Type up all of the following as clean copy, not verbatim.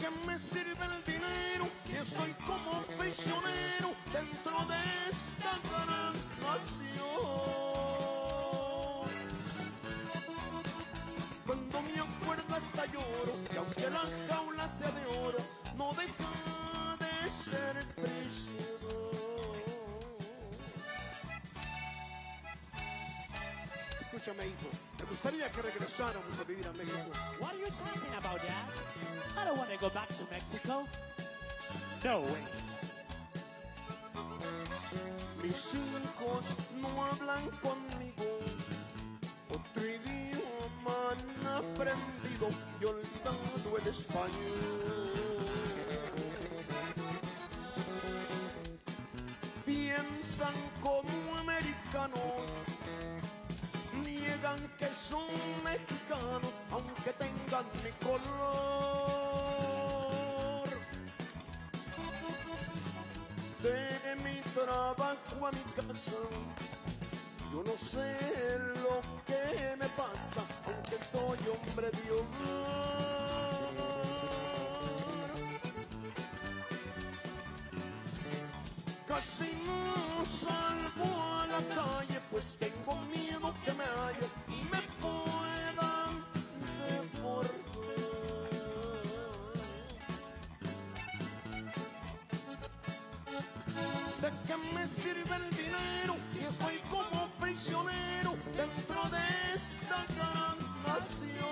qué me sirve el dinero si estoy como prisionero dentro de esta gran nación? Cuando me acuerdo hasta lloro, que aunque la jaula sea de oro, no deja de ser prisión. Escúchame, hijo, ¿te gustaría que regresáramos a vivir a México? What are you talking about, Dad? I don't want to go back to Mexico. No way. Mis hijos no hablan conmigo, otro idioma han aprendido y olvidado el español. Piensan como americanos, niegan que son mexicanos, aunque tengan mi color. De mi trabajo a mi casa, yo no sé lo que me pasa, aunque soy hombre de hogar. Casi no salgo a la calle, pues tengo miedo que me hallen y me puedan deportar. ¿De qué me sirve el dinero si estoy como prisionero dentro de esta gran nación?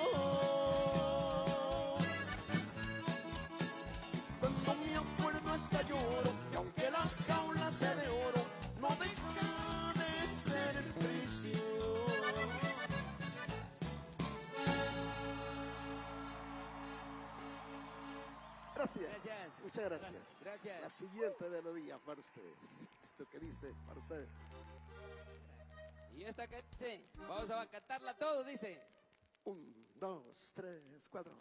Cuando me acuerdo hasta lloro, y aunque la jaula sea de oro, no deja de ser prisión. Gracias. Muchas gracias. Gracias. La siguiente melodía para ustedes. Esto que dice para ustedes. Y esta que dice, vamos a cantarla todo, dice. 1, 2, 3, 4.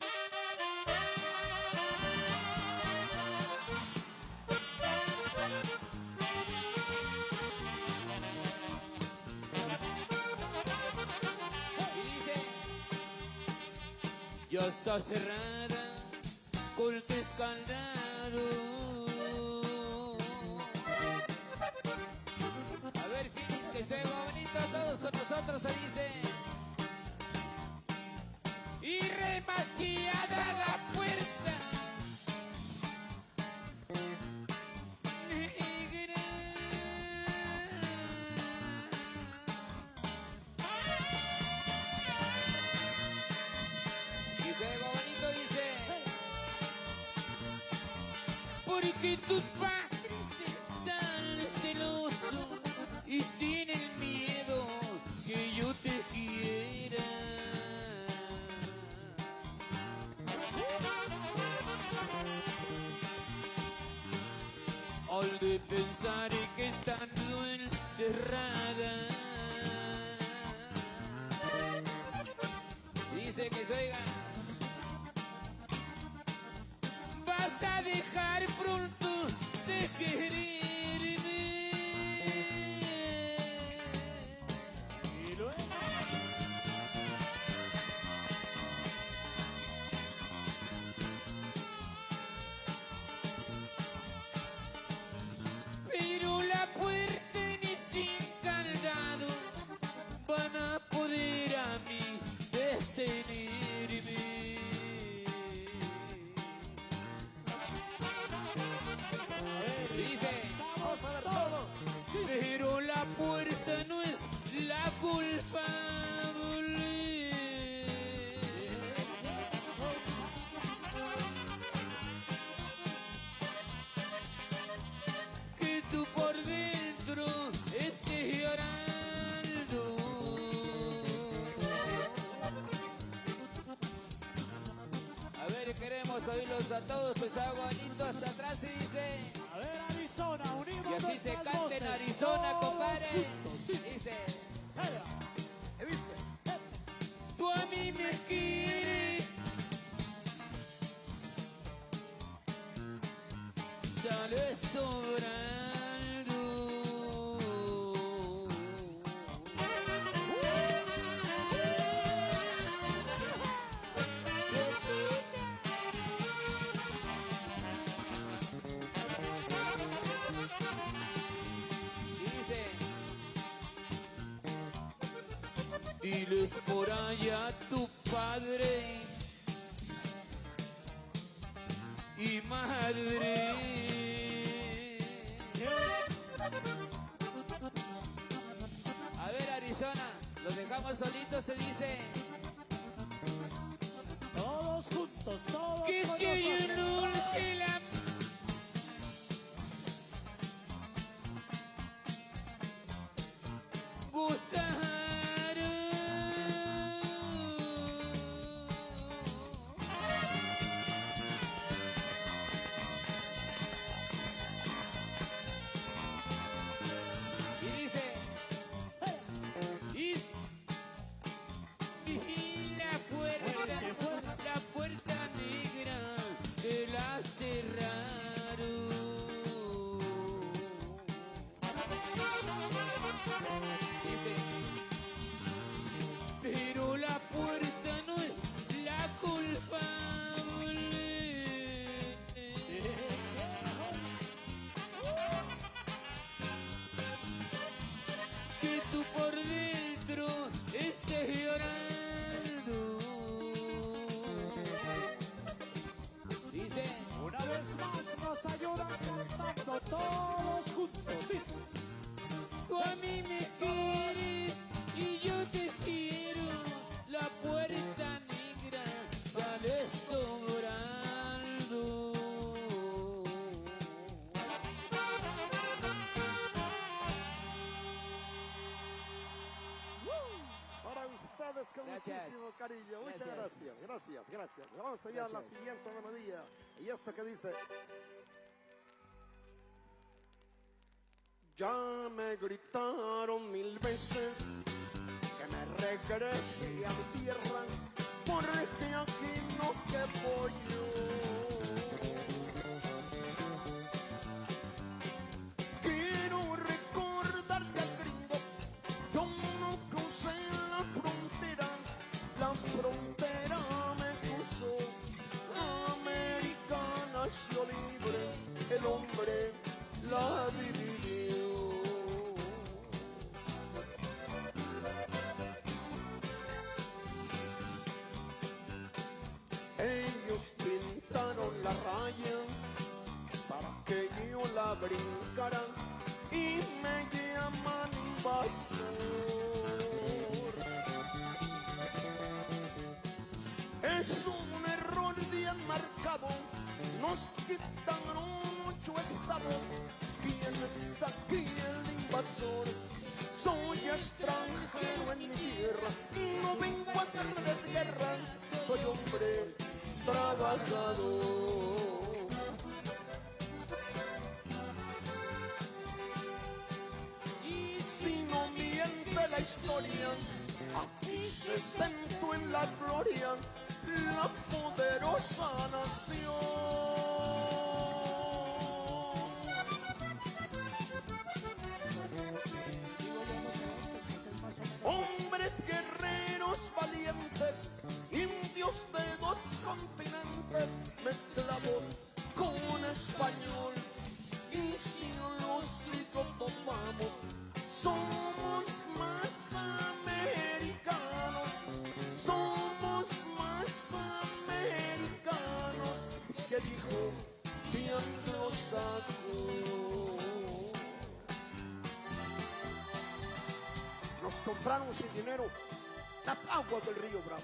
Y dice, ya está cerrada, con tres candados. A ver, Phoenix, que se ve bonito, todos con nosotros, se dice. Y remachillada la puerta. Negra. Y se ve bonito, dice. Porque tus padres están celosos y tienen miedo que yo te quiera. Al de pensar que estando encerrada, dice que se oiga, vas a dejar pronto de quererme. Y luego. Pero la puerta en este encaldado van a poder a mí detenerme. Dice, Vamos a ver todos. pero la puerta no es la culpable. Que tú por dentro estés llorando. A ver, queremos oírlos a todos, pues algo bonito hasta atrás y dice. A ver, Arizona, unimos Y así se nuestras canta en voces, Arizona, todos compadre. juntos. Dice, ¿Qué dice? tú a mí me quieres, sale sobrando. diles por allá a tu padre y madre. A ver, Arizona, los dejamos solitos, se dice. Todos juntos, todos Que con se nosotros. urge la... Y dice, y la puerta negra la cerraron. Dice, pero la puerta no es la culpable. Que tú por dentro estés llorando. Dice, Una vez más nos ayudan cantando todos juntos. Sí. tú a mí me quieres y yo te quiero. La puerta negra sale sobrando. Para ustedes con Gracias. muchísimo cariño. Muchas Gracias. gracias. Gracias. Vamos a enviar la Gracias. siguiente melodía. Y esto que dice. Ya me gritaron 1000 veces que me regrese a mi tierra, porque aquí no quepo yo. Quiero recordarle al gringo, yo no crucé la frontera me cruzó. América nació libre, el hombre la dividió. Ellos pintaron la raya para que yo la brincara y me llaman invasor. Es un error bien marcado, nos quitaron 8 estados. ¿Quién es aquí el invasor? Soy extranjero en mi tierra, no vengo a guerra de tierra, soy hombre trabajador. Y si no miente la historia, aquí se sentó en la gloria la poderosa nación. Hombres guerreros valientes, indios de 2 continentes, mezclados con español. Y si los lo tomamos, somos más americanos, somos más americanos que el hijo de anglosajón. Nos compraron sin dinero las aguas del río Bravo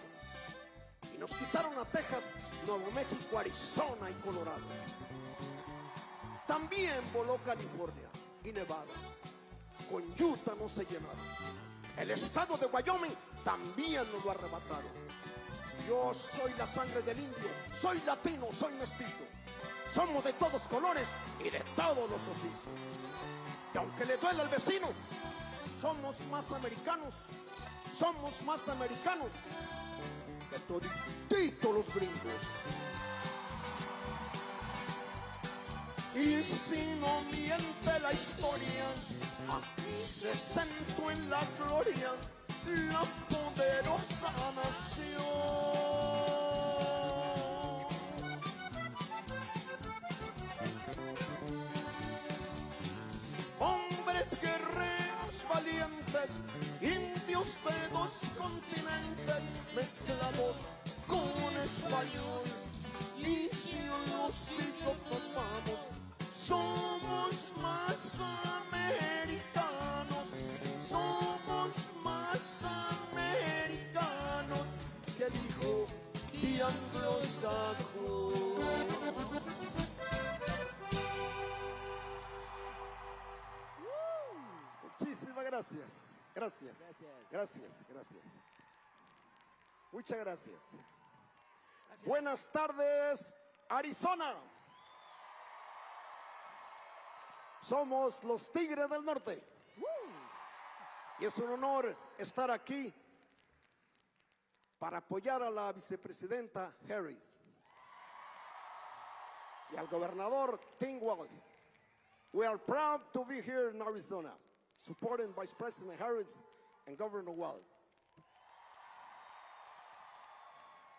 y nos quitaron a Texas, Nuevo México, Arizona y Colorado. También voló California y Nevada. Con Utah no se llenaron. El estado de Wyoming también nos lo arrebataron. Yo soy la sangre del indio, soy latino, soy mestizo. Somos de todos colores y de todos los oficios. Y aunque le duele al vecino, somos más americanos que todititos los gringos. Y si no miente la historia, aquí se sentó en la gloria la poderosa nación. Hombres guerreros valientes, indios de 2 continentes, continentes mezclados con español. Y si los pasamos, somos más americanos, somos más americanos que el hijo de anglosajón. Muchísimas gracias. Gracias. Gracias. Muchas gracias. Buenas tardes, Arizona. Somos los Tigres del Norte. Y es un honor estar aquí para apoyar a la vicepresidenta Harris y al gobernador Tim Walz. We are proud to be here in Arizona, supporting Vice President Harris and Governor Walz.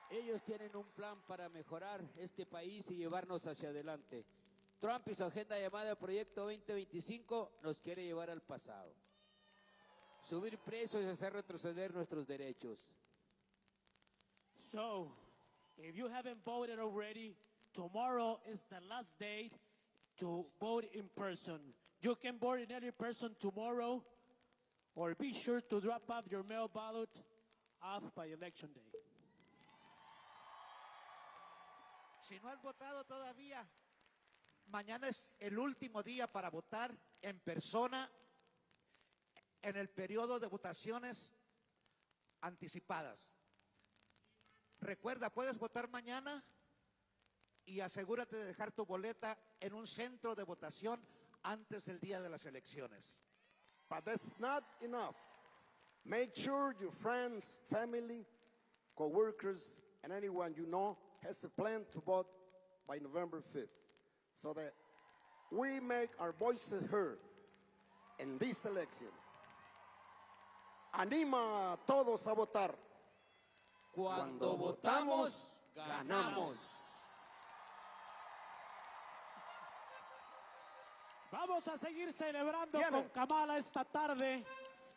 Ellos tienen un plan para mejorar este país y llevarnos hacia adelante. Trump y su agenda llamada Proyecto 2025 nos quiere llevar al pasado. Subir precios y hacer retroceder nuestros derechos. So, if you haven't voted already, tomorrow is the last day to vote in person. You can vote in any person tomorrow, or be sure to drop off your mail ballot off by election day. Si no has votado todavía, mañana es el último día para votar en persona en el periodo de votaciones anticipadas. Recuerda, puedes votar mañana y asegúrate de dejar tu boleta en un centro de votación antes del día de las elecciones. But that's not enough. Make sure your friends, family, co-workers, and anyone you know has a plan to vote by November 5th, so that we make our voices heard in this election. Anima a todos a votar. Cuando votamos, ganamos. Vamos a seguir celebrando Viene. con Kamala esta tarde.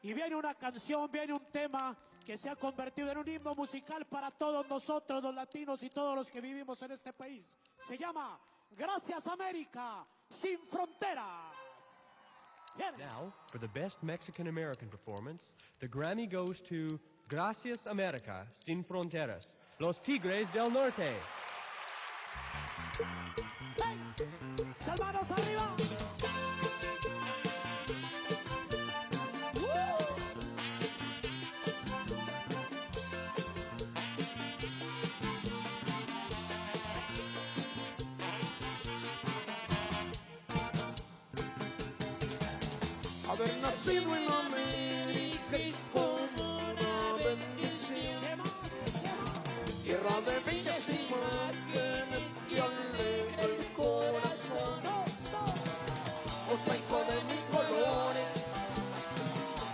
Y viene una canción, viene un tema que se ha convertido en un himno musical para todos nosotros, los latinos y todos los que vivimos en este país. Se llama Gracias América, sin fronteras. Viene. Now, for the best Mexican-American performance, the Grammy goes to Gracias América, sin fronteras, Los Tigres del Norte. ¡Hey! ¡Manos arriba! Haber nacido en América es como una bendición. Tierra de bellas imágenes que alegra el corazón. O sea, hijo de mil colores,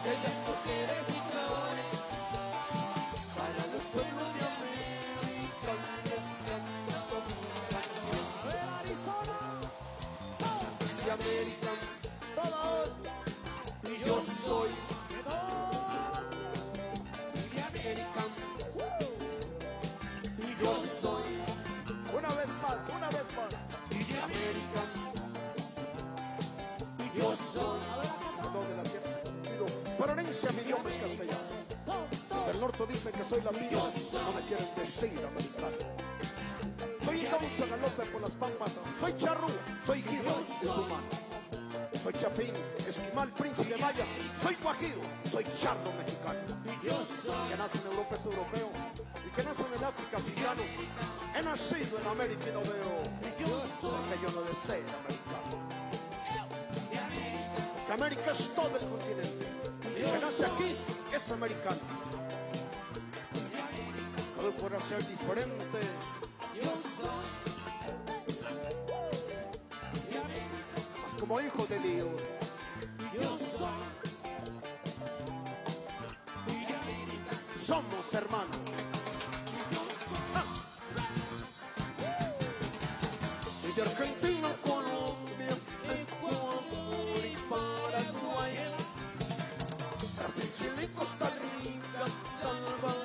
bellas mujeres y flores. Para los pueblos de América les canto mi canción. De América, todos. Y yo soy de América. Y yo soy una vez más de América. Y yo soy de la tierra. Pero herencia mi idioma es castellano. Del norte dicen que soy latino, no me quieren decir americano. Soy gaucho galope por las pampas, soy charrúa, soy giro de tu mano. Soy chapín, esquimal, príncipe maya, soy guajiro, soy charro mexicano. Que nace en Europa es europeo y que nace en el África africano. He nacido en América y no veo que yo no deseo americano. Que América es todo el continente. Y que nace aquí es americano. Todo podrá ser diferente. Como hijo de Dios. Somos hermanos. Y de Argentina, Colombia, Ecuador y Paraguay, Brasil, Chile, Costa Rica, Salvador.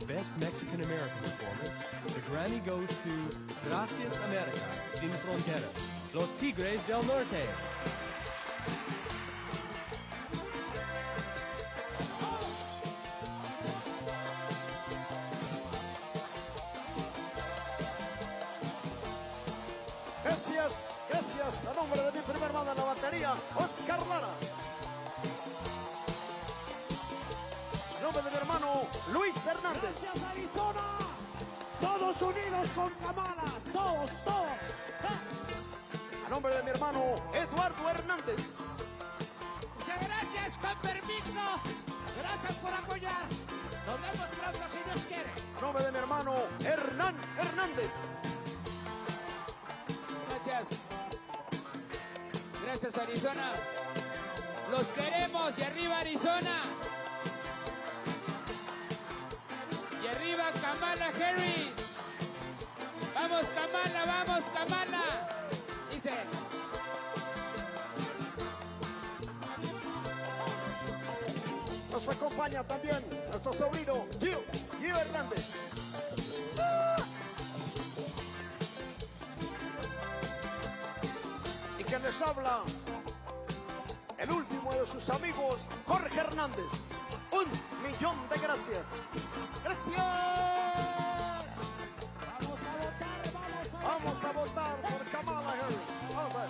the Best Mexican American Performance, the Grammy goes to Gracias America, Sin Fronteras, Los Tigres del Norte. Gracias a nombre de mi primer banda en la batería, Oscar Lara. A nombre de mi hermano, Luis Hernández. Gracias, Arizona. Todos unidos con Kamala. Todos. A nombre de mi hermano, Eduardo Hernández. Muchas gracias, con permiso. Gracias por apoyar. Nos vemos pronto si Dios quiere. A nombre de mi hermano, Hernán Hernández. Gracias, Arizona. Los queremos. Y arriba, Arizona. Y arriba, Kamala Harris. Vamos, Kamala. Dice. Nos acompaña también nuestro sobrino, Gio Hernández. Que les habla el último de sus amigos, Jorge Hernández. 1.000.000 de gracias. ¡Gracias! Vamos a votar por Kamala Harris. Vamos a ver.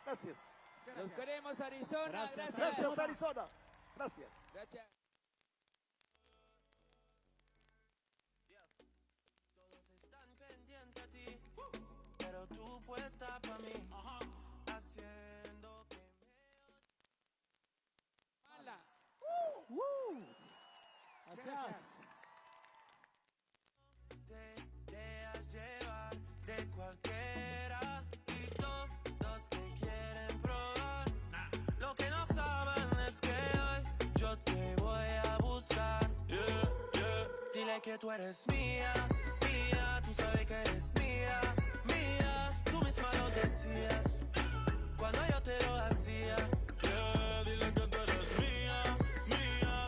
Gracias. Los queremos, Arizona. Gracias, Arizona. Gracias. Todos están pendientes a ti, pero tú puesta para mí, haciendo que Gracias. te dejas llevar de cualquiera y todos que quieren probar. Lo que no saben es que hoy yo te voy a buscar. Dile que tú eres mía, tú sabes que eres mía, tú misma lo decías cuando yo te lo hacía. Dile que tú eres mía,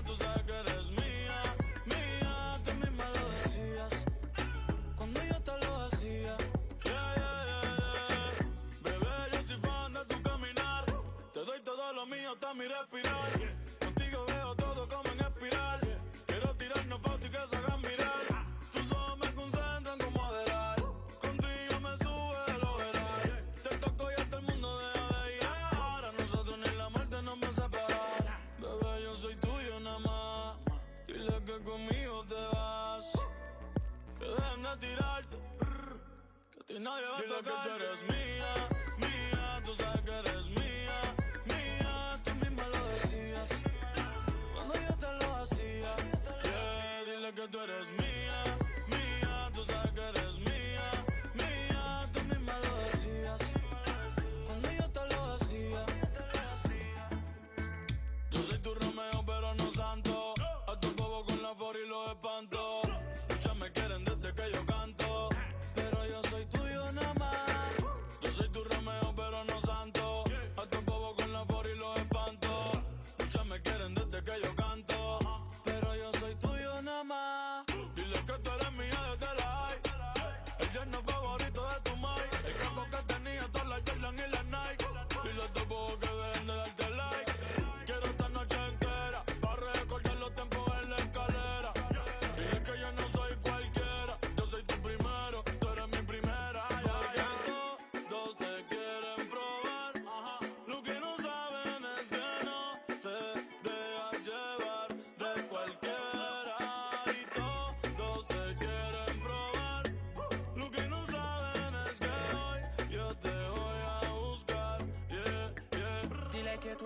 tú sabes que eres mía, tú misma lo decías cuando yo te lo hacía. Bebé, yo soy fan de tu caminar, te doy todo lo mío hasta mi respirar. Contigo veo todo como en espiral. Quiero tirarnos fotos y que se hagan mirar. Tus ojos me concentran como adelar. Contigo me sube lo veral. Te toco y hasta el mundo deja de ir. Ahora nosotros ni la muerte nos va a separar. Bebé, yo soy tuyo nada más. Dile que conmigo te vas. Que dejen de tirarte. Que a ti nadie va a tocar. Dile que tú eres mía, tú sabes que eres mía, tú misma lo decías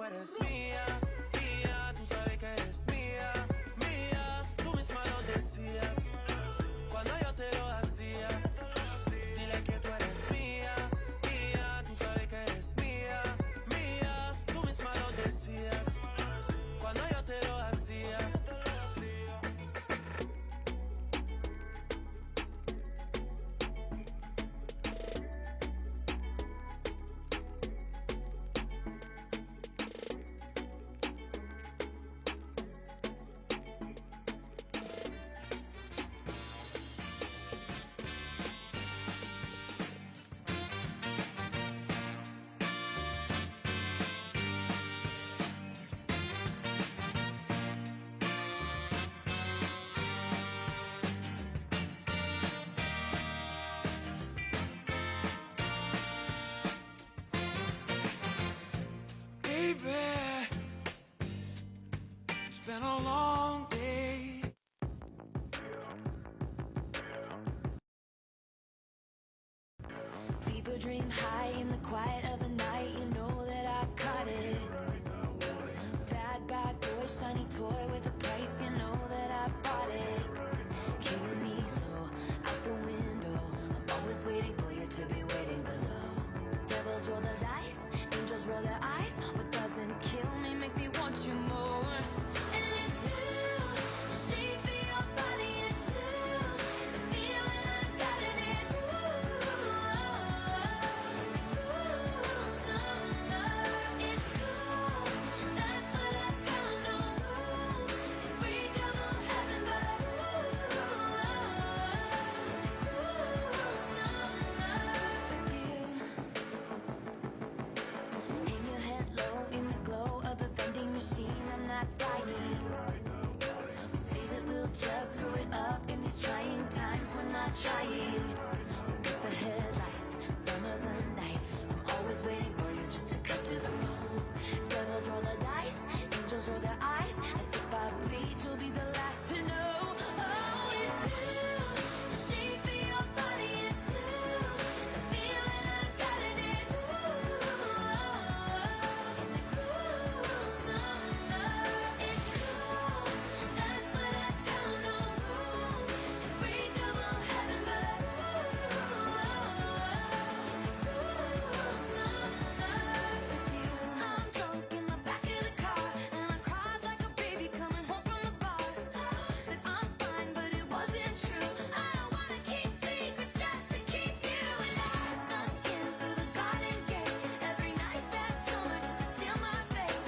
tú eres mía, mía, tú sabes que eres mía, mía, tú misma lo decías cuando yo te lo hacía. Dile que tú eres mía, mía, tú sabes que eres mía, mía, tú misma lo decías cuando yo te lo hacía. Baby, it's been a long day. People dream high in the quiet of the night. You know that I caught it. Bad, bad boy, shiny toy with a price. You know that I bought it. Killing me slow out the window. I'm always waiting for you to be waiting below. Devils roll the dice, angels roll their eyes. What doesn't kill me makes me want you more. And it's blue, the shape of your body, it's blue. The feeling I got in it's cool summer. It's cool, that's what I tell 'em, no rules. Unbreakable heaven, but it's cool summer with you. Hang your head low in the glow of the vending machine. I'm not dying. We say that we'll just screw it up in these trying times. We're not trying. So cut the headlights. Summer's a knife. I'm always waiting for you just to cut to the bone. Devils roll the dice. Angels roll their eyes. And if I bleed, you'll be the last to know. Oh, it's blue. The shape of your body, it's blue. The feeling I got in it's cool summer. It's cool, that's what I tell 'em, no rules. Unbreakable heaven, but it's cool summer with you. I'm drunk in the back of the car, and I cried like a baby coming home from the bar. Said I'm fine, but it wasn't true. I don't wanna keep secrets just to keep you. And I snuck in through the garden gate every night that summer just to seal my fate.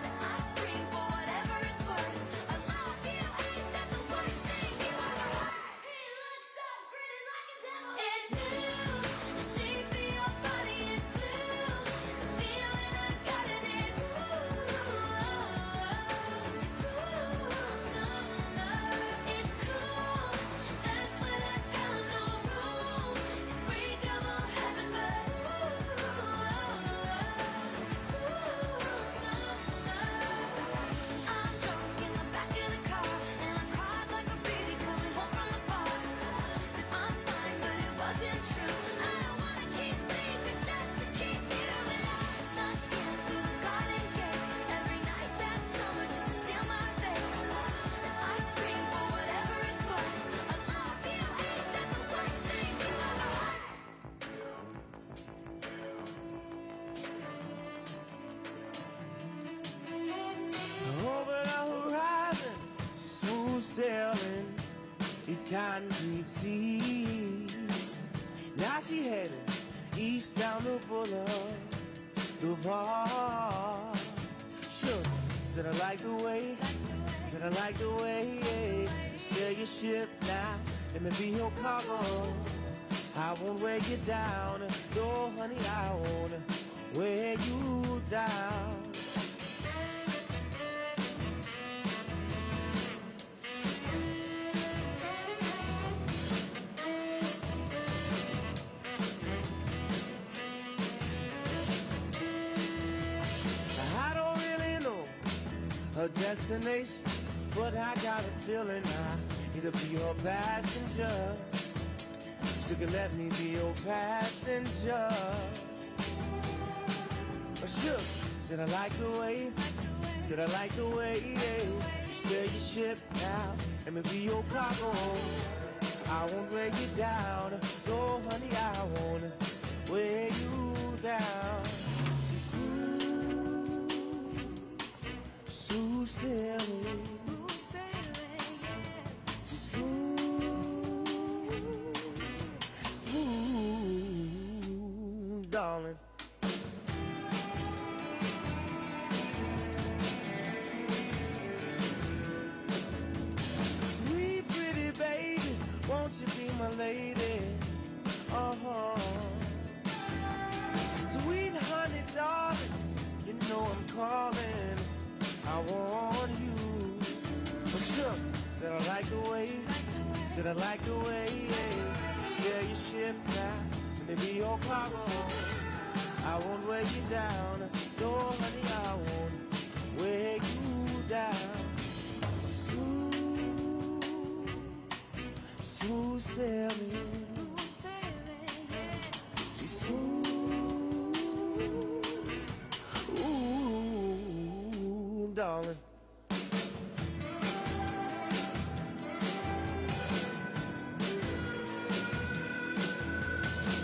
And I scream for whatever it's worth. I love you, ain't that the worst thing you ever heard? He looks so pretty like a devil. It's blue, the shape of your body, it's blue. The feeling I got in it's cool summer. It's cool, that's what I tell 'em, no rules. Unbreakable heaven, but it's cool summer. I'm drunk in the back of the car, and I cried like a baby coming home from the bar. Said I'm fine, but it wasn't true. I don't wanna keep secrets just to keep you. And I snuck in through the garden gate every night that summer just to seal my fate. And I scream for whatever it's worth. I love you, ain't that the worst thing you ever heard? Over the horizon, she's smooth sailing these concrete seas. Now she headed east down the boulevard. Sure, said I like the way, said I like the way you sail your ship now. Let me be your cargo. I won't weigh you down, no honey, I won't weigh you down. I don't really know her destination, but I got a feeling I need to be your passenger. So you can let me be your passenger. Sure, Said I like the way, said I like the way, yeah. You sail your ship now, and maybe your cargo. I won't weigh you down, no honey, I won't weigh you down. She's smooth, smooth sailing. She's smooth, smooth, darling. Won't you be my lady? Uh-huh. Sweet honey, darling, you know I'm calling. I want you. For sure. Said I like the way, said I like the way, yeah. Sail your ship now, maybe your cargo. I won't weigh you down. No, honey, I won't weigh you down. She's smooth. Smooth sailing, she's smooth, ooh, darling.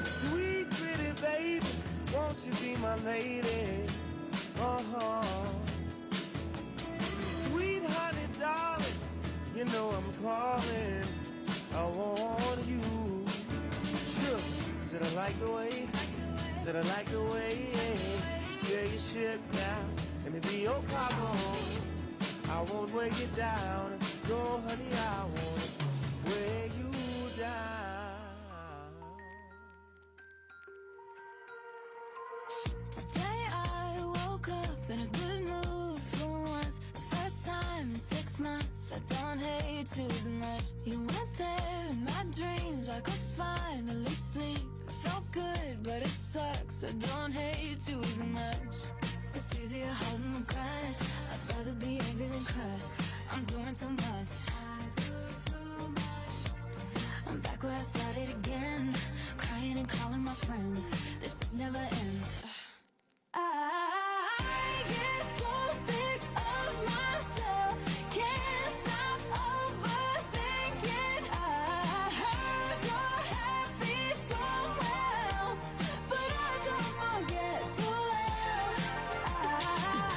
Sweet pretty baby, won't you be my lady? Uh-huh. Sweet honey, darling, you know I'm calling. I want you. Sure. Said I like the way, said I like the way, yeah. You sail your ship now, and maybe your cargo. I won't weigh you down, no honey, I won't weigh you down. Today I woke up in a good mood for once. The first time in 6 months. I don't hate choosing much. You went there in my dreams. I could finally sleep. It felt good, but it sucks. I don't hate choosing much. It's easier holding the crush. I'd rather be angry than crushed. I'm doing too much. I'm back where I started again, crying and calling my friends. This never ends. I get so sick of myself. Can't stop overthinking. I heard you're happy somewhere else, but I don't forget too well. I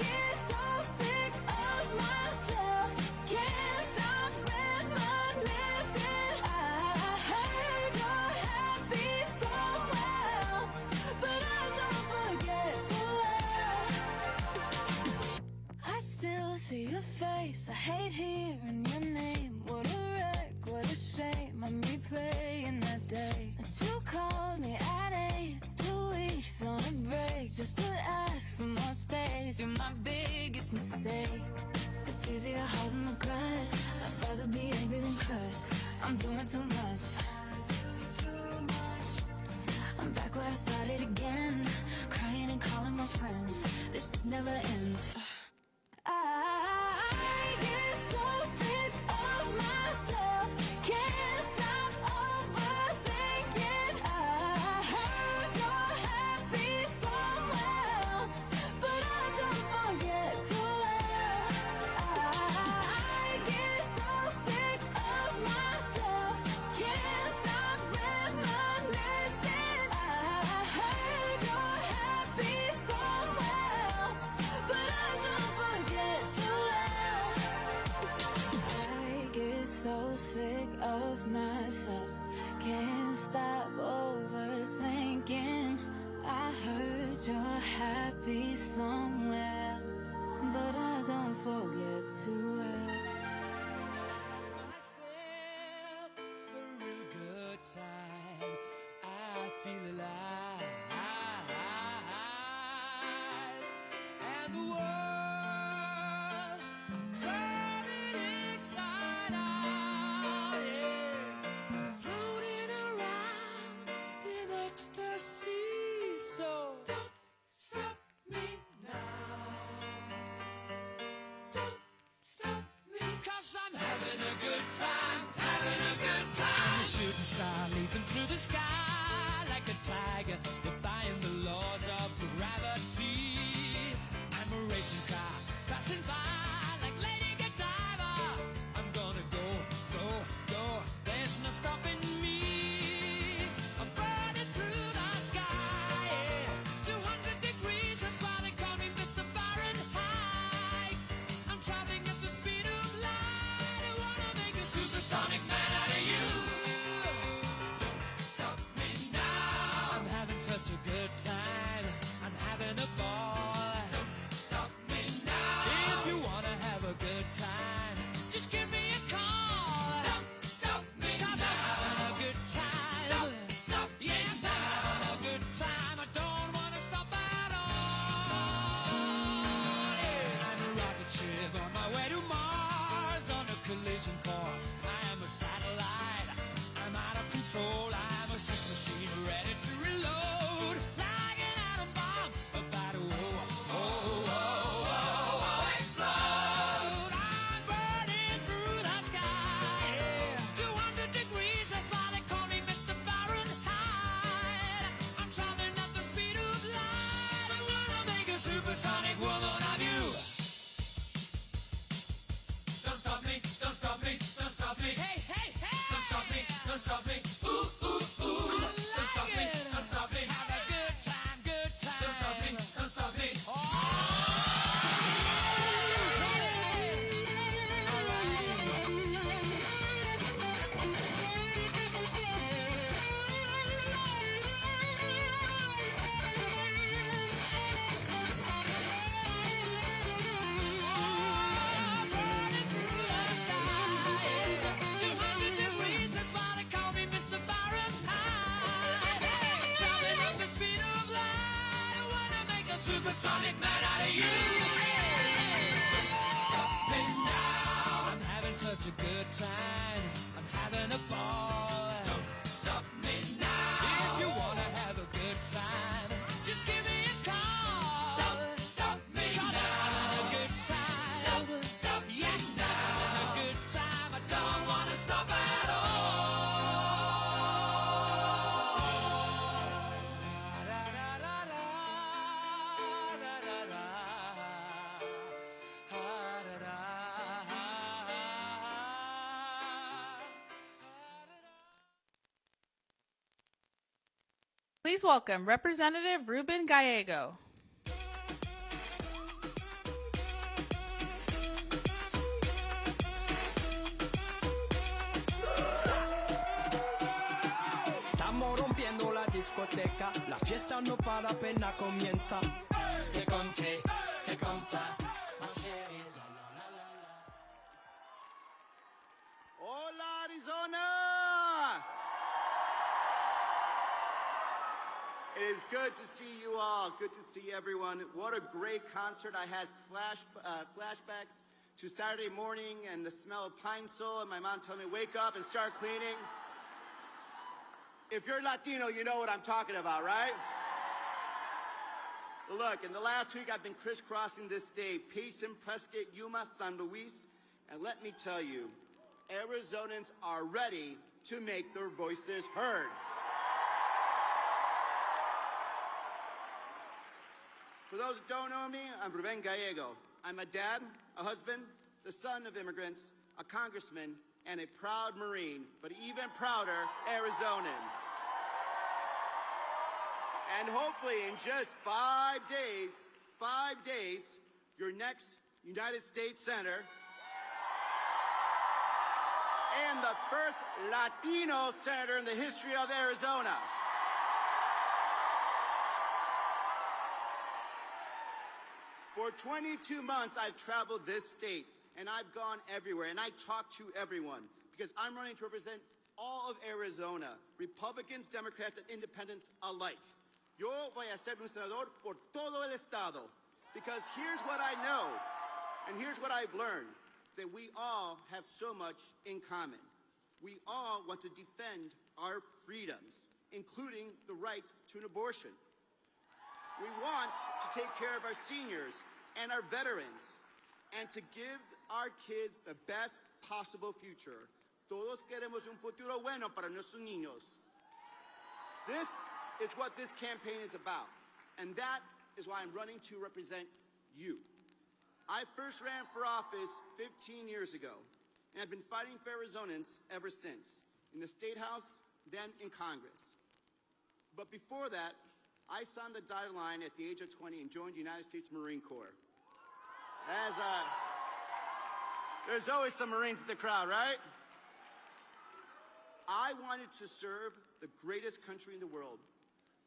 get so sick of myself. Can't stop reminiscing. I heard you're happy somewhere else, but I don't forget too well. I still see your face. I hate hearing your name. What a wreck, what a shame. I'm replaying that day that you called me at 8, 2 weeks on a break just to ask for more space. You're my biggest mistake. It's easier holding the crush. I'd rather be angry than crushed. I'm doing too much. I'm back where I started again, crying and calling my friends. This never ends. I get so sick of myself. Can't stop overthinking. I heard you're happy somewhere else, but I don't forget too well. I get so sick of myself. Can't stop reminiscing. I heard you're happy somewhere else, but I don't forget too well. I get so sick of myself. Can't stop overthinking. I heard you're happy somewhere, but I don't forget too well. Myself a real good time. I feel alive, and the world I'm turning inside out. Yeah. I'm floating around in ecstasy. So don't stop me now. Don't stop me, 'cause I'm having a good time, having a good time. I'm a shooting star leaping through the sky like a tiger, defying the laws of gravity. time. I'm having a ball. Don't stop me now. If you wanna have a good time, just give me a call. Don't stop me now. I'm having a good time. Don't stop me yes, now. I'm having a good time. I don't wanna stop at all. Yeah. I'm a rocket ship on my way to Mars on a collision course. I am a satellite. I'm out of control. I'm a sex machine ready to reload. Like an atom bomb about to explode. I'm burning through the sky. Yeah. 200 degrees, that's why they call me Mr. Fahrenheit. I'm traveling at the speed of light. I wanna make a supersonic woman of you. Don't stop me, don't stop me, don't stop me. Hey, hey, hey! Don't stop me, don't stop me. Ooh, ooh, ooh. Don't stop me, don't stop me. Have a good time, good time. Don't stop me, don't stop me. Burning through the sky. 200 degrees, that's why they call me Mr. Fahrenheit. Traveling at the speed of light. I wanna make a supersonic man out of you. Don't stop me now. I'm having such a good time. I'm having a ball. Don't stop me now. If you wanna have a good time, just give me a call. Don't stop me now. I'm having a good time. Don't stop yes, I'm having a good time. I don't wanna stop at Please welcome Representative Ruben Gallego. Estamos rompiendo la discoteca, la fiesta no para, apenas comienza. C'est comme ça, ma chérie. Hola, Arizona! It is good to see you all. Good to see everyone. What a great concert. I had flashbacks to Saturday morning and the smell of pine sol, and my mom told me, wake up and start cleaning. If you're Latino, you know what I'm talking about, right? Look, in the last week, I've been crisscrossing this state, Payson, Prescott, Yuma, San Luis, and let me tell you, Arizonans are ready to make their voices heard. For those who don't know me, I'm Ruben Gallego. I'm a dad, a husband, the son of immigrants, a congressman, and a proud Marine, but even prouder Arizonan. And hopefully in just 5 days, your next United States Senator and the first Latino senator in the history of Arizona. For 22 months, I've traveled this state, and I've gone everywhere, and I talked to everyone, because I'm running to represent all of Arizona, Republicans, Democrats, and independents alike. Yo voy a ser un senador por todo el estado, because here's what I know, and here's what I've learned, that we all have so much in common. We all want to defend our freedoms, including the right to an abortion. We want to take care of our seniors and our veterans, and to give our kids the best possible future. Todos queremos un futuro bueno para nuestros niños. This is what this campaign is about, and that is why I'm running to represent you. I first ran for office 15 years ago, and I've been fighting for Arizonans ever since, in the State House, then in Congress. But before that, I signed the dotted line at the age of 20 and joined the United States Marine Corps. There's always some Marines in the crowd, right? I wanted to serve the greatest country in the world,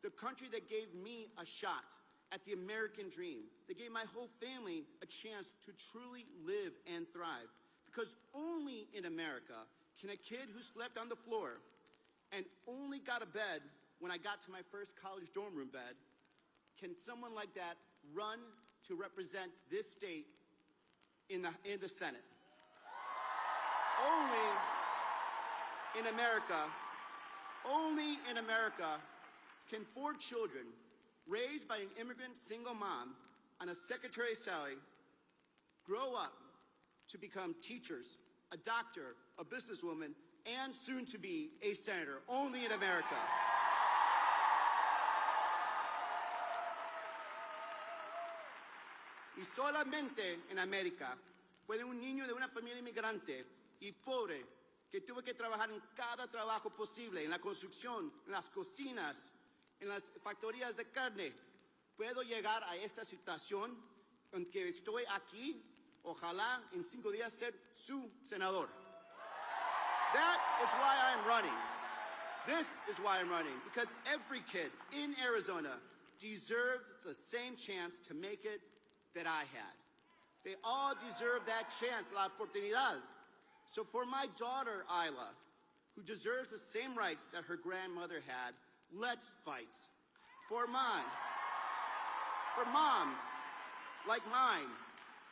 the country that gave me a shot at the American dream, that gave my whole family a chance to truly live and thrive. Because only in America can a kid who slept on the floor and only got a bed when I got to my first college dorm room bed, can someone like that run to represent this state in the Senate. Only in America can 4 children raised by an immigrant single mom on a secretary salary grow up to become teachers, a doctor, a businesswoman, and soon to be a senator. Only in America. Y solamente en América puede un niño de una familia inmigrante y pobre que tuvo que trabajar en cada trabajo posible, en la construcción, en las cocinas, en las factorías de carne, puedo llegar a esta situación en que estoy aquí, ojalá en 5 días ser su senador. That is why I'm running. This is why I'm running, because every kid in Arizona deserves the same chance to make it that I had. They all deserve that chance, la oportunidad. So for my daughter, Isla, who deserves the same rights that her grandmother had, let's fight. For moms like mine,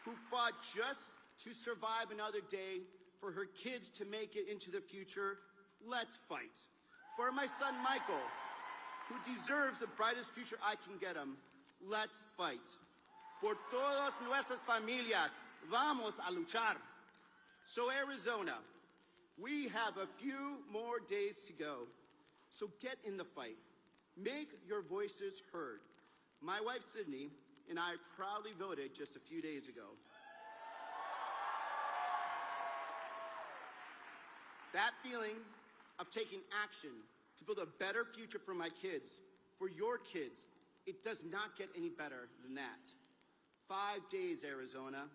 who fought just to survive another day, for her kids to make it into the future, let's fight. For my son, Michael, who deserves the brightest future I can get him, let's fight. Por todas nuestras familias, vamos a luchar. So Arizona, we have a few more days to go. So get in the fight. Make your voices heard. My wife, Sydney, and I proudly voted just a few days ago. That feeling of taking action to build a better future for my kids, for your kids, it does not get any better than that. 5 days, Arizona.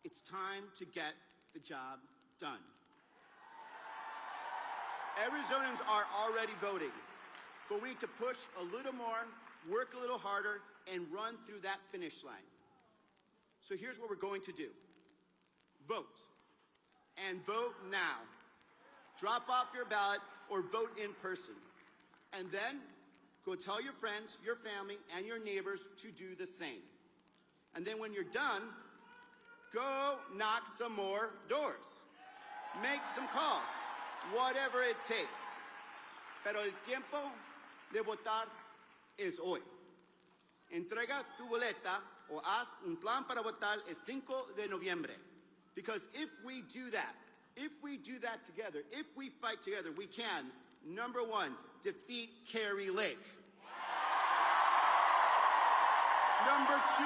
It's time to get the job done. Arizonans are already voting, but we need to push a little more, work a little harder, and run through that finish line. So here's what we're going to do. Vote. And vote now. Drop off your ballot or vote in person. And then go tell your friends, your family, and your neighbors to do the same. And then when you're done, go knock some more doors. Make some calls, whatever it takes. Pero el tiempo de votar es hoy. Entrega tu boleta o haz un plan para votar el 5 de noviembre. Because if we do that together, if we fight together, we can, number 1, defeat Carrie Lake. Number 2,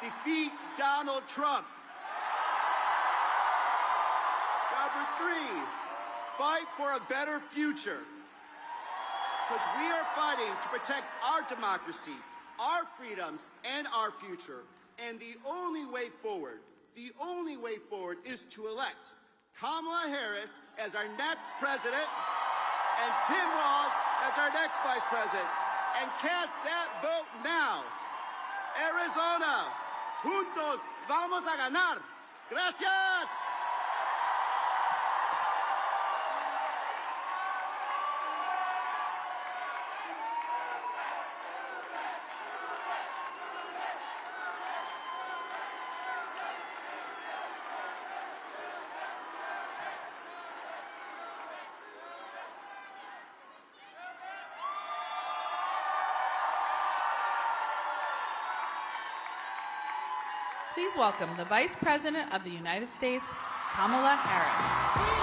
defeat Donald Trump. Number 3, fight for a better future. Because we are fighting to protect our democracy, our freedoms, and our future. And the only way forward is to elect Kamala Harris as our next president and Tim Walz as our next vice president. And cast that vote now. Arizona, juntos vamos a ganar. Gracias. Please welcome the Vice President of the United States, Kamala Harris.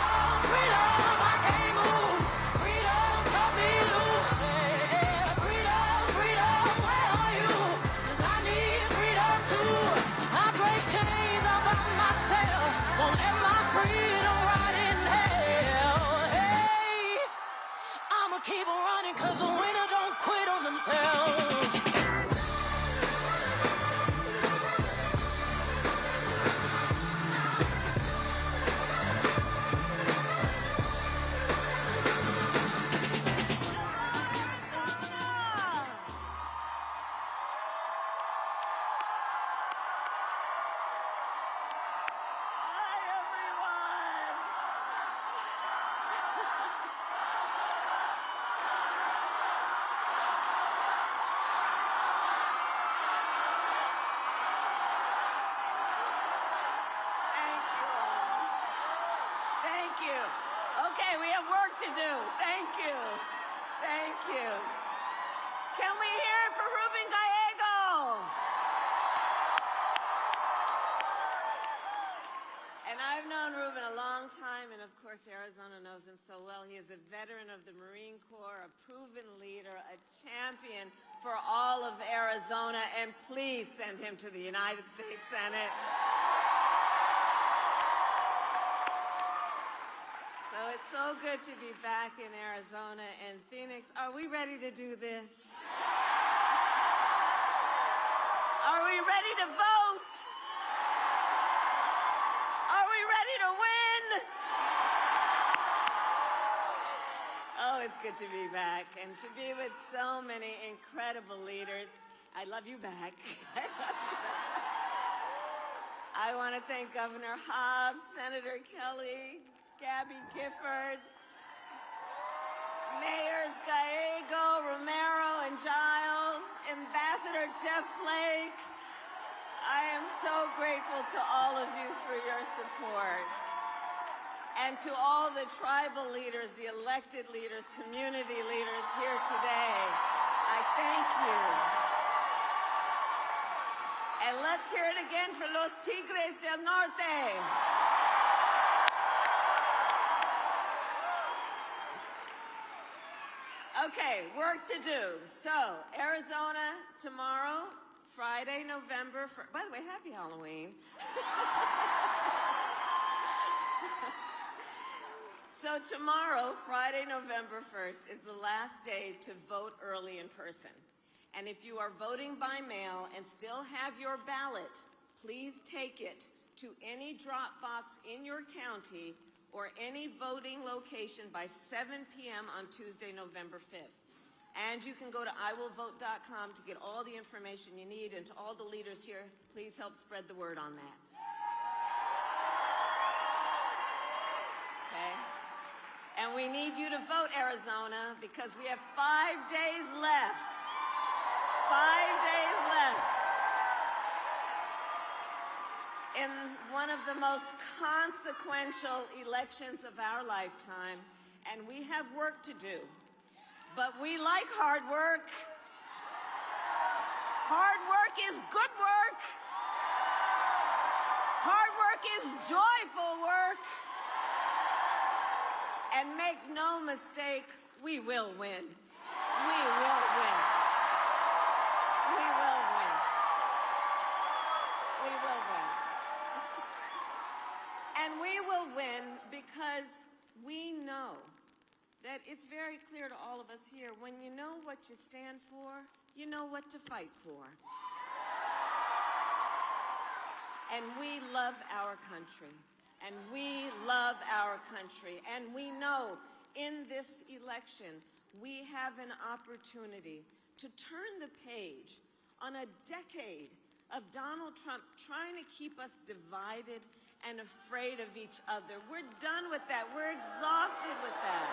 Keep on running, cause the winner don't quit on themselves. Okay, we have work to do. Thank you. Thank you. Can we hear it for Ruben Gallego? And I've known Ruben a long time, and of course Arizona knows him so well. He is a veteran of the Marine Corps, a proven leader, a champion for all of Arizona, and please send him to the United States Senate. So it's so good to be back in Arizona and Phoenix. Are we ready to do this? Are we ready to vote? Are we ready to win? Oh, it's good to be back and to be with so many incredible leaders. I love you back. I want to thank Governor Hobbs, Senator Kelly, Gabby Giffords, Mayors Gallego, Romero, and Giles, Ambassador Jeff Flake. I am so grateful to all of you for your support. And to all the tribal leaders, the elected leaders, community leaders here today, I thank you. And let's hear it again for Los Tigres del Norte. Okay, work to do. So, Arizona tomorrow, Friday, November 1st. By the way, happy Halloween. So tomorrow, Friday, November 1st, is the last day to vote early in person. And if you are voting by mail and still have your ballot, please take it to any drop box in your county or any voting location by 7 p.m. on Tuesday, November 5th. And you can go to iwillvote.com to get all the information you need. And to all the leaders here, please help spread the word on that. Okay? And we need you to vote, Arizona, because we have 5 days left. 5 days left in one of the most consequential elections of our lifetime, and we have work to do. But we like hard work. Hard work is good work. Hard work is joyful work. And make no mistake, we will win. We will win. We will win. We will win. And we will win because we know that it's very clear to all of us here, when you know what you stand for, you know what to fight for. And we love our country. And we love our country. And we know in this election, we have an opportunity to turn the page on a decade of Donald Trump trying to keep us divided and afraid of each other. We're done with that. We're exhausted with that.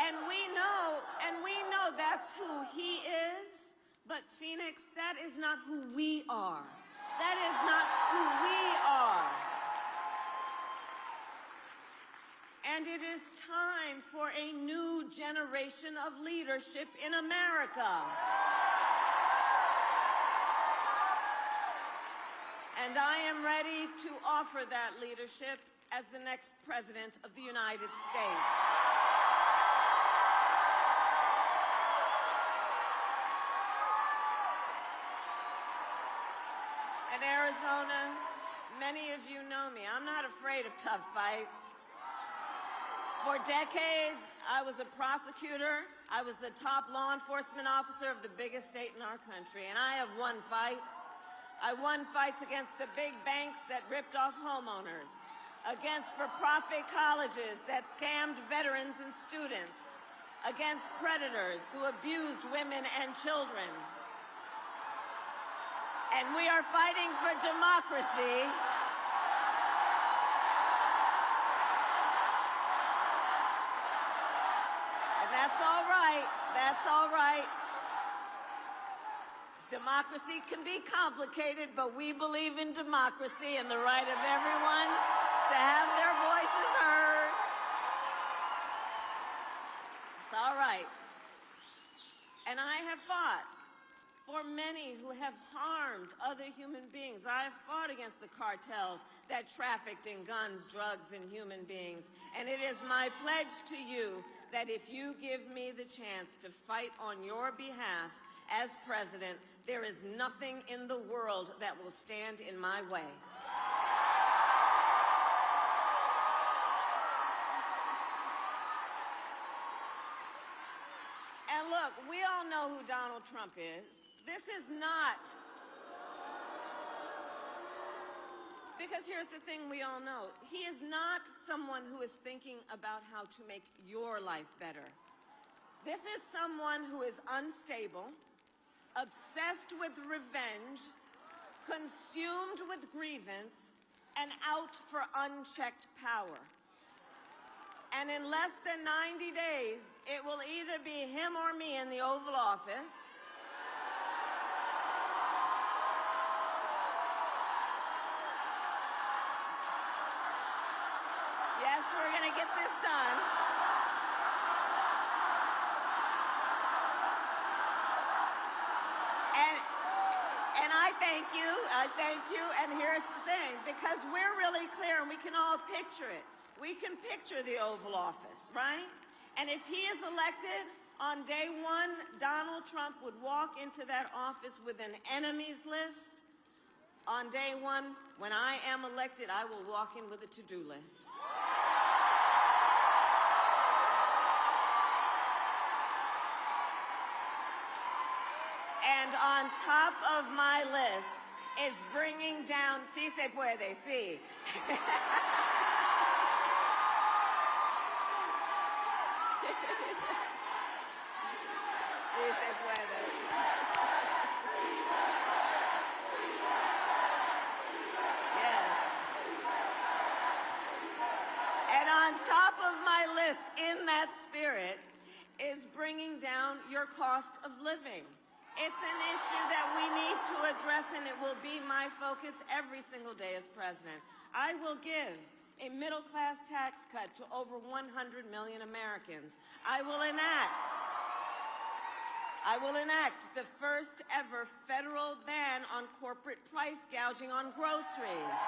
And we know that's who he is, but Phoenix, that is not who we are. That is not who we are. And it is time for a new generation of leadership in America. And I am ready to offer that leadership as the next President of the United States. In Arizona, many of you know me. I'm not afraid of tough fights. For decades, I was a prosecutor. I was the top law enforcement officer of the biggest state in our country, and I have won fights. I won fights against the big banks that ripped off homeowners, against for-profit colleges that scammed veterans and students, against predators who abused women and children. And we are fighting for democracy. And that's all right. That's all right. Democracy can be complicated, but we believe in democracy and the right of everyone to have their voices heard. It's all right. And I have fought for many who have harmed other human beings. I have fought against the cartels that trafficked in guns, drugs, and human beings. And it is my pledge to you that if you give me the chance to fight on your behalf as president, there is nothing in the world that will stand in my way. And look, we all know who Donald Trump is. This is not, because here's the thing we all know. He is not someone who is thinking about how to make your life better. This is someone who is unstable, obsessed with revenge, consumed with grievance, and out for unchecked power. And in less than 90 days, it will either be him or me in the Oval Office. Yes, we're going to get this done. And I thank you, and here's the thing, because we're really clear and we can all picture it. We can picture the Oval Office, right? And if he is elected, on day one, Donald Trump would walk into that office with an enemies list. On day one, when I am elected, I will walk in with a to-do list. And on top of my list is bringing down, sí se puede, sí. Sí se puede. Yes. And on top of my list, in that spirit, is bringing down your cost of living. It's an issue that we need to address, and it will be my focus every single day as president. I will give a middle-class tax cut to over 100 million Americans. I will enact the first ever federal ban on corporate price gouging on groceries.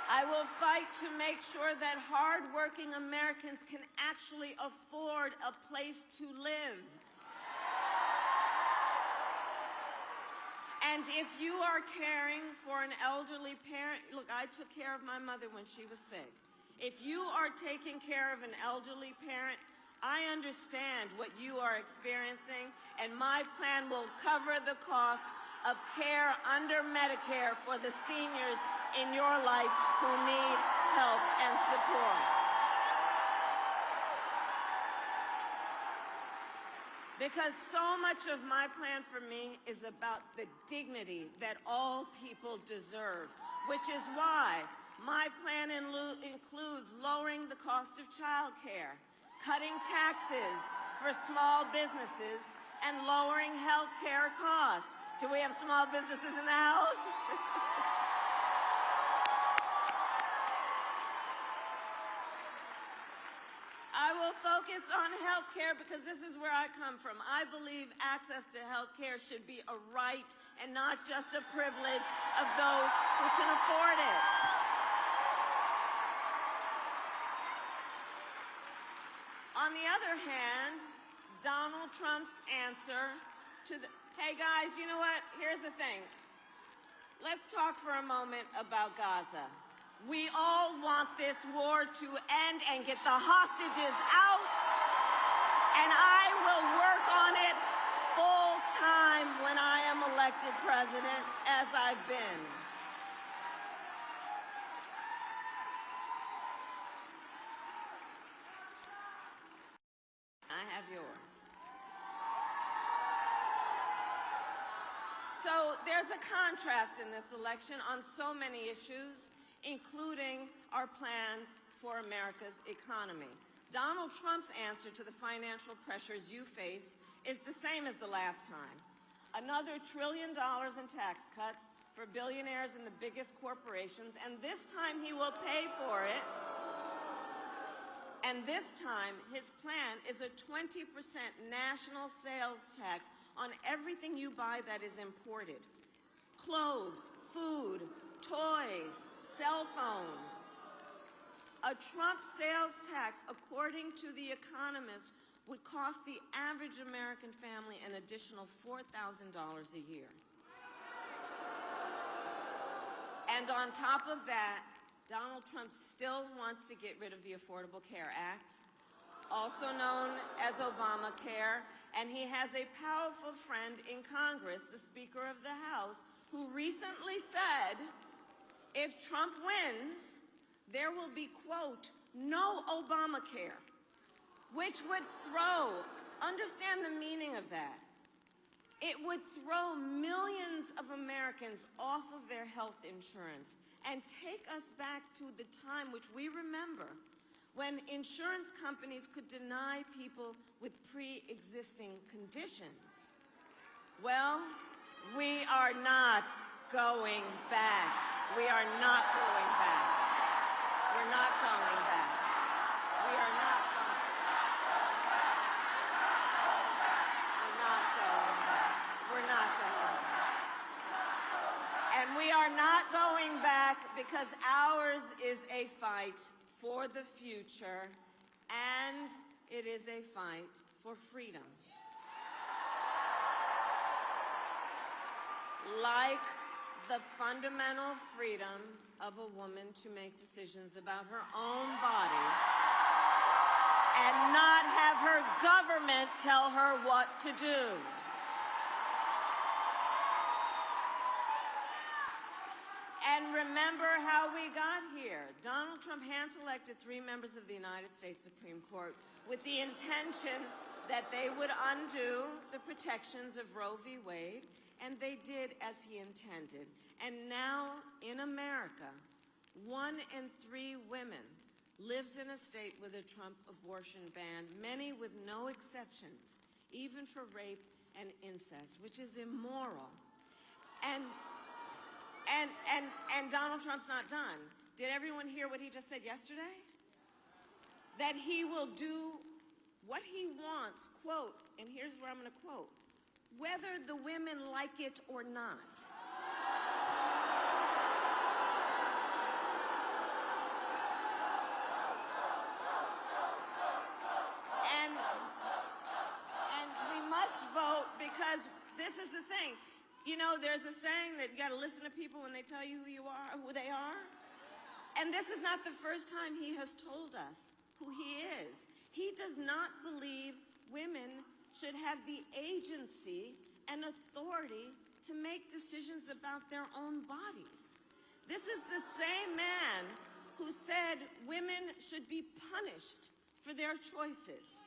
I will fight to make sure that hard-working Americans can actually afford a place to live. And if you are caring for an elderly parent, look, I took care of my mother when she was sick. If you are taking care of an elderly parent, I understand what you are experiencing, and my plan will cover the cost of care under Medicare for the seniors in your life who need help and support. Because so much of my plan for me is about the dignity that all people deserve, which is why my plan includes lowering the cost of child care, cutting taxes for small businesses, and lowering health care costs. Do we have small businesses in the house? I will focus on health care because this is where I come from. I believe access to health care should be a right and not just a privilege of those who can afford it. On the other hand, Donald Trump's answer to the, hey guys, you know what? Here's the thing. Let's talk for a moment about Gaza. We all want this war to end and get the hostages out, and I will work on it full time when I am elected president, as I've been. I have yours. So there's a contrast in this election on so many issues, including our plans for America's economy. Donald Trump's answer to the financial pressures you face is the same as the last time. Another $1 trillion in tax cuts, for billionaires and the biggest corporations, and this time he will pay for it. And this time, his plan is a 20% national sales tax on everything you buy that is imported. Clothes, food, toys, cell phones. A Trump sales tax, according to The Economist, would cost the average American family an additional $4,000 a year. And on top of that, Donald Trump still wants to get rid of the Affordable Care Act, also known as Obamacare, and he has a powerful friend in Congress, the Speaker of the House, who recently said, if Trump wins, there will be, quote, no Obamacare, which would throw, understand the meaning of that, it would throw millions of Americans off of their health insurance and take us back to the time which we remember when insurance companies could deny people with pre-existing conditions. Well, we are not going back. We are not going back. We're not going back. We are not going We're not going back. We're not going back. And we are not going back because ours is a fight for the future, and it is a fight for freedom. Like the fundamental freedom of a woman to make decisions about her own body and not have her government tell her what to do. And remember how we got here. Donald Trump hand-selected 3 members of the United States Supreme Court with the intention that they would undo the protections of Roe v. Wade, and they did as he intended. And now, in America, 1 in 3 women lives in a state with a Trump abortion ban, many with no exceptions, even for rape and incest, which is immoral. And Donald Trump's not done. Did everyone hear what he just said yesterday? That he will do what he wants, quote, and here's where I'm going to quote, whether the women like it or not. And we must vote because this is the thing. You know, there's a saying that you got to listen to people when they tell you who you are, who they are. And this is not the first time he has told us who he is. He does not believe women should have the agency and authority to make decisions about their own bodies. This is the same man who said women should be punished for their choices.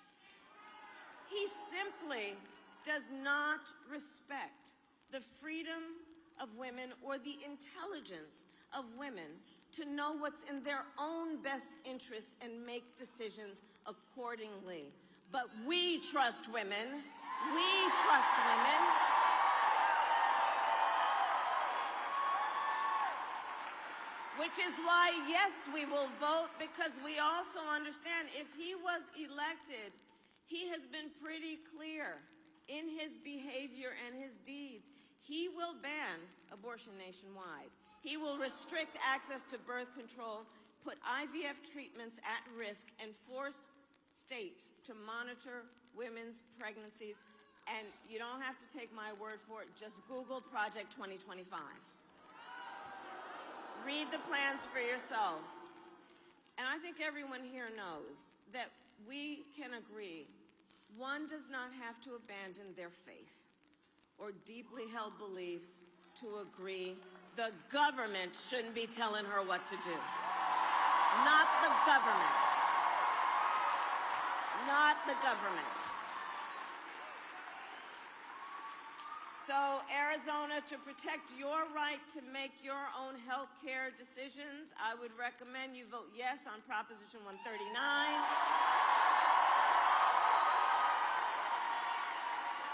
He simply does not respect the freedom of women or the intelligence of women to know what's in their own best interest and make decisions accordingly. But we trust women. We trust women. Which is why, yes, we will vote, because we also understand if he was elected, he has been pretty clear in his behavior and his deeds. He will ban abortion nationwide. He will restrict access to birth control, put IVF treatments at risk, and force states to monitor women's pregnancies. And you don't have to take my word for it. Just Google Project 2025. Read the plans for yourself. And I think everyone here knows that we can agree one does not have to abandon their faith or deeply held beliefs to agree the government shouldn't be telling her what to do. Not the government. Not the government. So, Arizona, to protect your right to make your own health care decisions, I would recommend you vote yes on Proposition 139.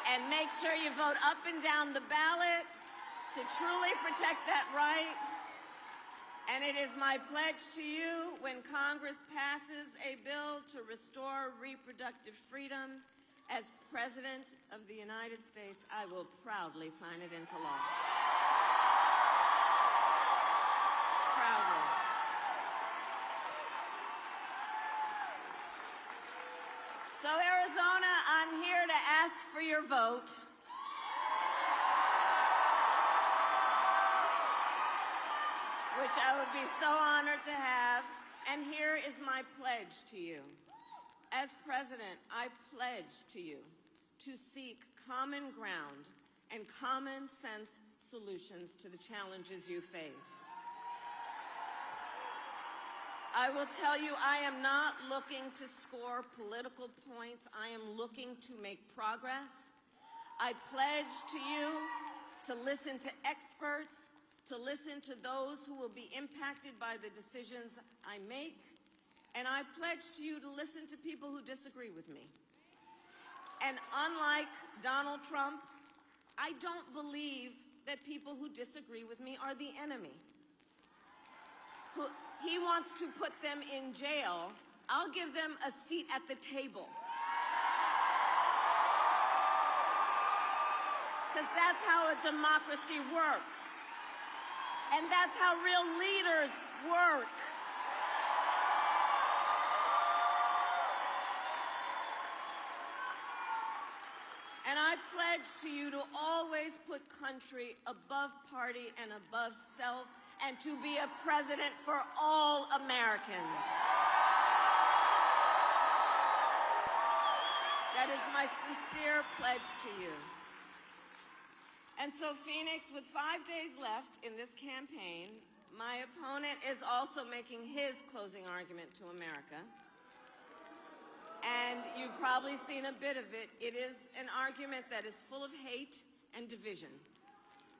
And make sure you vote up and down the ballot to truly protect that right. And it is my pledge to you, when Congress passes a bill to restore reproductive freedom, as President of the United States, I will proudly sign it into law. Proudly. So, Arizona, I'm here to ask for your vote. Which I would be so honored to have. And here is my pledge to you. As President, I pledge to you to seek common ground and common sense solutions to the challenges you face. I will tell you, I am not looking to score political points. I am looking to make progress. I pledge to you to listen to experts, to listen to those who will be impacted by the decisions I make, and I pledge to you to listen to people who disagree with me. And unlike Donald Trump, I don't believe that people who disagree with me are the enemy. He wants to put them in jail. I'll give them a seat at the table. Because that's how a democracy works. And that's how real leaders work. And I pledge to you to always put country above party and above self, and to be a president for all Americans. That is my sincere pledge to you. And so, Phoenix, with 5 days left in this campaign, my opponent is also making his closing argument to America. And you've probably seen a bit of it. It is an argument that is full of hate and division.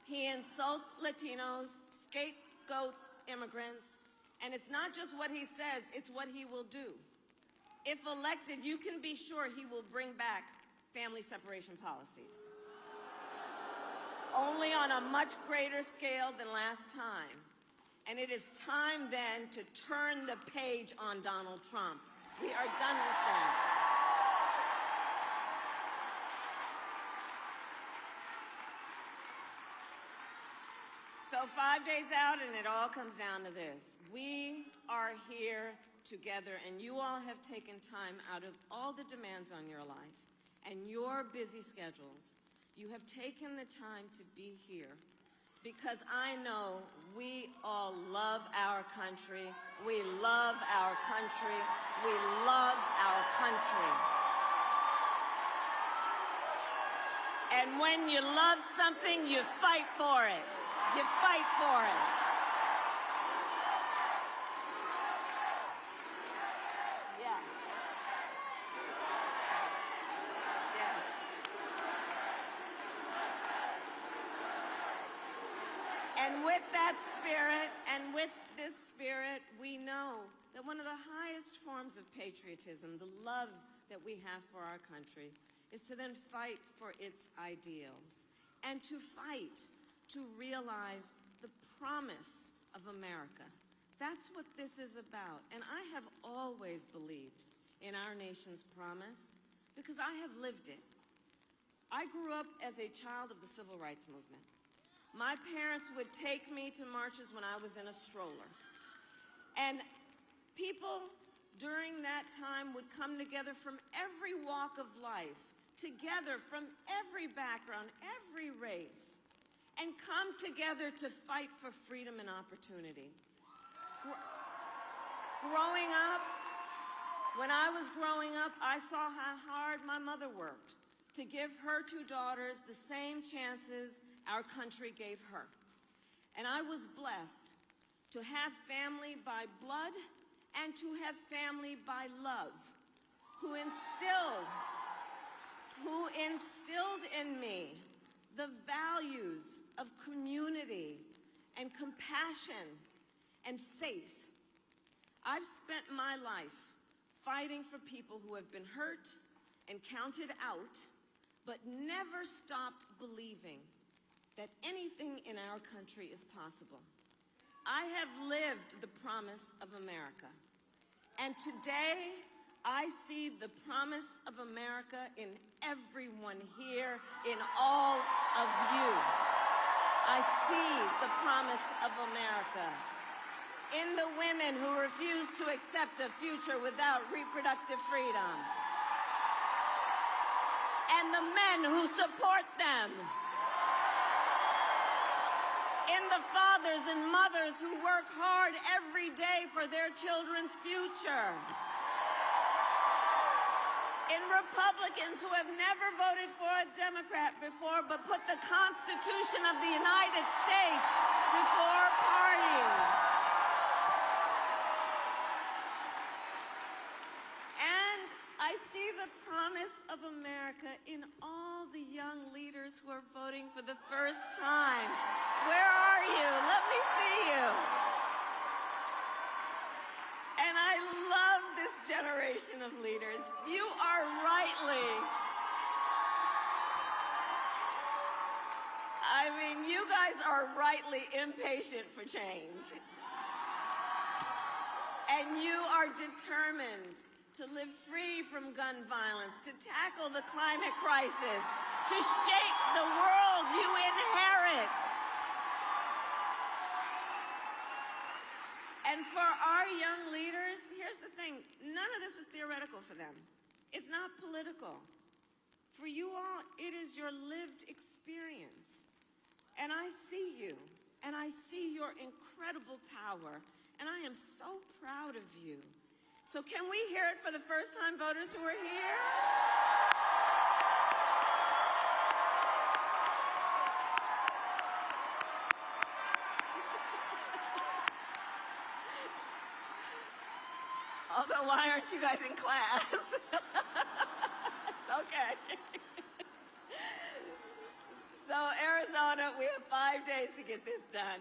He insults Latinos, scapegoats immigrants, and it's not just what he says, it's what he will do. If elected, you can be sure he will bring back family separation policies. Only on a much greater scale than last time. And it is time then to turn the page on Donald Trump. We are done with that. So 5 days out, and it all comes down to this. We are here together, and you all have taken time out of all the demands on your life and your busy schedules. You have taken the time to be here because I know we all love our country. We love our country. We love our country. And when you love something, you fight for it. You fight for it. Yeah. Yes. And with that spirit, and with this spirit, we know that one of the highest forms of patriotism, the love that we have for our country, is to then fight for its ideals and to fight to realize the promise of America. That's what this is about. And I have always believed in our nation's promise because I have lived it. I grew up as a child of the Civil Rights Movement. My parents would take me to marches when I was in a stroller. And people during that time would come together from every walk of life, together from every background, every race, and come together to fight for freedom and opportunity. Growing up, when I was growing up, I saw how hard my mother worked to give her two daughters the same chances our country gave her. And I was blessed to have family by blood and to have family by love, who instilled in me the values of community and compassion and faith. I've spent my life fighting for people who have been hurt and counted out, but never stopped believing that anything in our country is possible. I have lived the promise of America. And today, I see the promise of America in everyone here, in all of you. I see the promise of America in the women who refuse to accept a future without reproductive freedom, and the men who support them, in the fathers and mothers who work hard every day for their children's future, in Republicans who have never voted for a Democrat before but put the Constitution of the United States before party. And I see the promise of America in all the young leaders who are voting for the first time. Where are you? Let me see you. And I love this generation of leaders. You are you guys are rightly impatient for change. And you are determined to live free from gun violence, to tackle the climate crisis, to shape the world you inherit. And for our young leaders, here's the thing, none of this is theoretical for them. It's not political. For you all, it is your lived experience. And I see you, and I see your incredible power, and I am so proud of you. So can we hear it for the first-time voters who are here? Although, why aren't you guys in class? It's okay. So, Arizona, we have 5 days to get this done,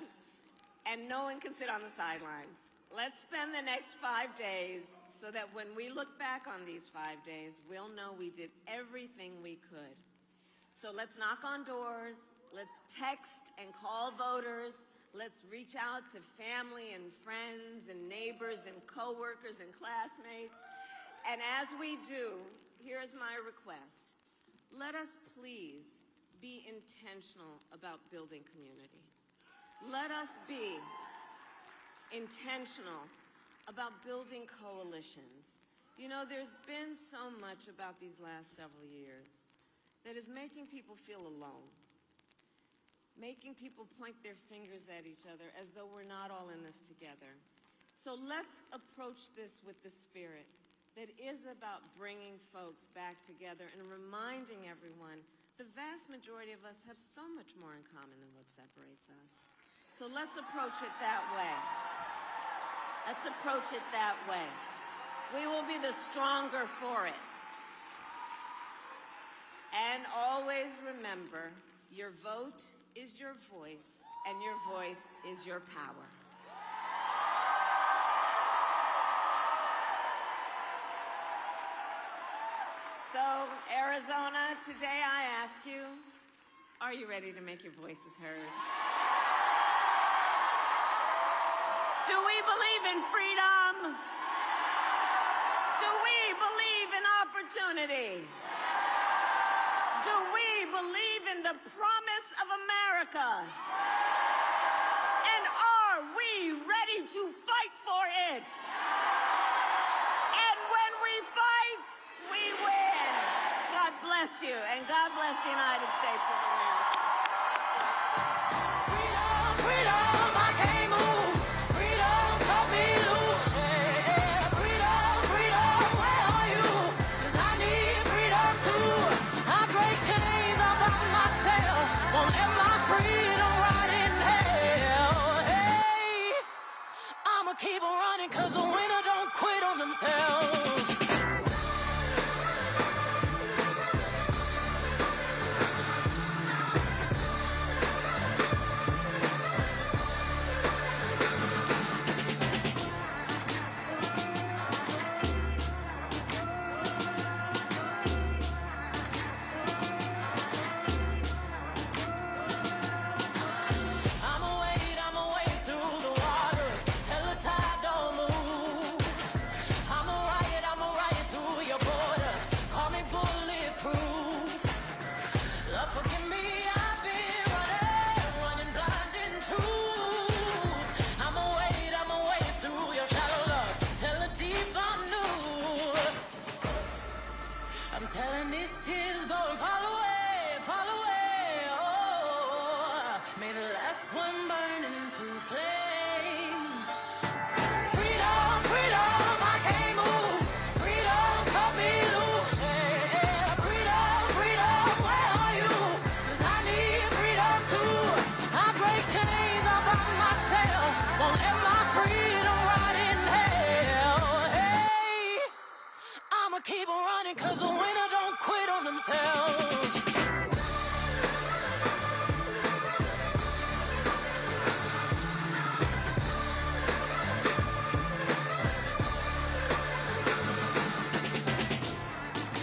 and no one can sit on the sidelines. Let's spend the next 5 days so that when we look back on these 5 days, we'll know we did everything we could. So let's knock on doors, let's text and call voters, let's reach out to family and friends and neighbors and coworkers and classmates. And as we do, here's my request. Let us please be intentional about building community. Let us be intentional about building coalitions. You know, there's been so much about these last several years that is making people feel alone, making people point their fingers at each other as though we're not all in this together. So let's approach this with the spirit that is about bringing folks back together and reminding everyone the vast majority of us have so much more in common than what separates us. So let's approach it that way. Let's approach it that way. We will be the stronger for it. And always remember, your vote is your voice, and your voice is your power. So, Arizona, today I ask you, are you ready to make your voices heard? Do we believe in freedom? Do we believe in opportunity? Do we believe in the promise of America? And are we ready to fight for it? And when we fight, we win. God bless you, and God bless the United States of America. Freedom, freedom, I can't move. Freedom, cut me loose. Yeah. Freedom, freedom, where are you? 'Cause I need freedom too. I break chains all by myself. Won't let my freedom rot in hell. Hey, I'ma keep on running 'cause the winner don't quit on themselves. I'ma keep on running, cause the winner don't quit on themselves.